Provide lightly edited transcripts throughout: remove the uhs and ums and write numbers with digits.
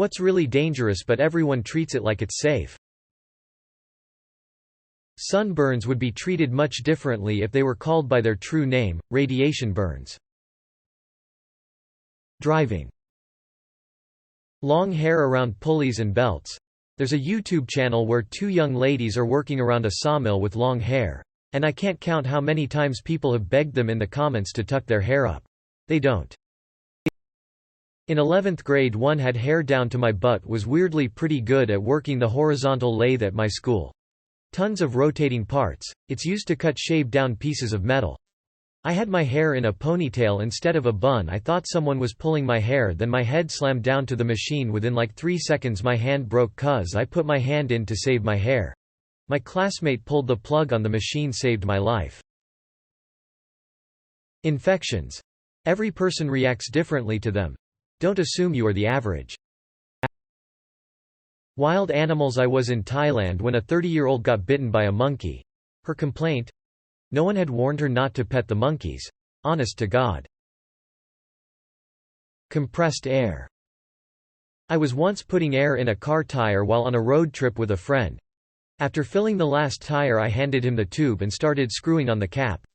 What's really dangerous but everyone treats it like it's safe? Sunburns would be treated much differently if they were called by their true name, radiation burns. Driving. Long hair around pulleys and belts. There's a YouTube channel where two young ladies are working around a sawmill with long hair. And I can't count how many times people have begged them in the comments to tuck their hair up. They don't. In 11th grade, one had hair down to my butt was weirdly pretty good at working the horizontal lathe at my school. Tons of rotating parts, it's used to cut shaved down pieces of metal. I had my hair in a ponytail instead of a bun. I thought someone was pulling my hair, then my head slammed down to the machine. Within like 3 seconds my hand broke cuz I put my hand in to save my hair. My classmate pulled the plug on the machine, saved my life. Infections. Every person reacts differently to them. Don't assume you are the average. Wild animals. I was in Thailand when a 30-year-old got bitten by a monkey. Her complaint? No one had warned her not to pet the monkeys. Honest to God. Compressed air. I was once putting air in a car tire while on a road trip with a friend. After filling the last tire, I handed him the tube and started screwing on the cap.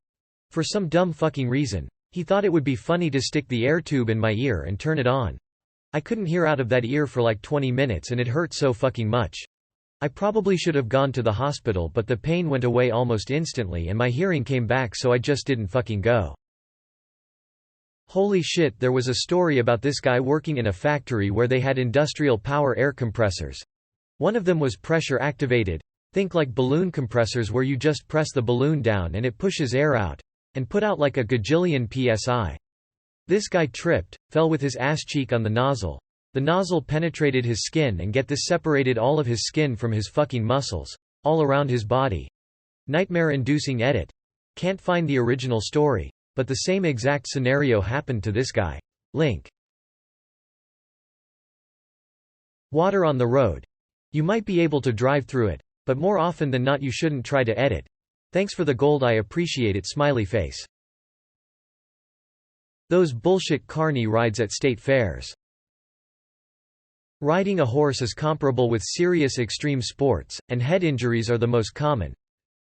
For some dumb fucking reason, he thought it would be funny to stick the air tube in my ear and turn it on. I couldn't hear out of that ear for like 20 minutes and it hurt so fucking much. I probably should have gone to the hospital, but the pain went away almost instantly and my hearing came back, so I just didn't fucking go. Holy shit, there was a story about this guy working in a factory where they had industrial power air compressors. One of them was pressure activated. Think like balloon compressors where you just press the balloon down and it pushes air out. And put out like a gajillion psi. This guy tripped, fell with his ass cheek on the nozzle. The nozzle penetrated his skin and get this separated all of his skin from his fucking muscles. All around his body. Nightmare-inducing edit. Can't find the original story. But the same exact scenario happened to this guy. Link. Water on the road. You might be able to drive through it, but more often than not you shouldn't try to edit. Thanks for the gold, I appreciate it, smiley face. Those bullshit carny rides at state fairs. Riding a horse is comparable with serious extreme sports, and head injuries are the most common.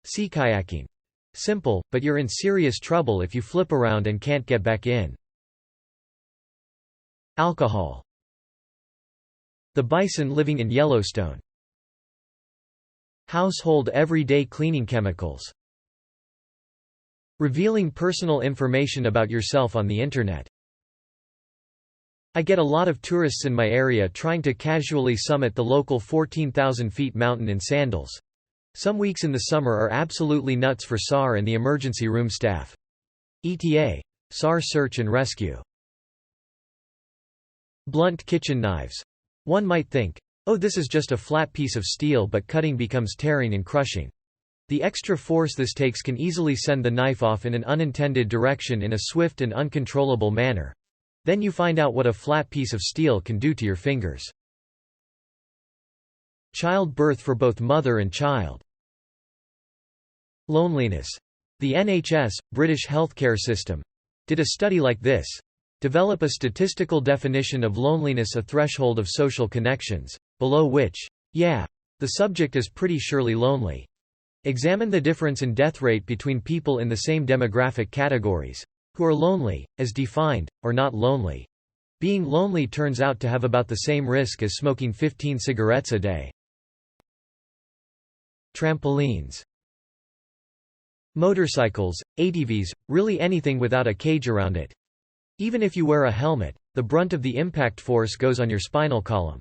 See kayaking. Simple, but you're in serious trouble if you flip around and can't get back in. Alcohol. The bison living in Yellowstone. Household everyday cleaning chemicals. Revealing personal information about yourself on the internet. I get a lot of tourists in my area trying to casually summit the local 14,000 feet mountain in sandals. Some weeks in the summer are absolutely nuts for SAR and the emergency room staff. ETA. SAR search and rescue. Blunt kitchen knives. One might think, oh, this is just a flat piece of steel, but cutting becomes tearing and crushing. The extra force this takes can easily send the knife off in an unintended direction in a swift and uncontrollable manner. Then you find out what a flat piece of steel can do to your fingers. Childbirth for both mother and child. Loneliness. The NHS, British healthcare system, did a study like this. Develop a statistical definition of loneliness, a threshold of social connections, below which, yeah, the subject is pretty surely lonely. Examine the difference in death rate between people in the same demographic categories, who are lonely, as defined, or not lonely. Being lonely turns out to have about the same risk as smoking 15 cigarettes a day. Trampolines. Motorcycles, ATVs, really anything without a cage around it. Even if you wear a helmet, the brunt of the impact force goes on your spinal column.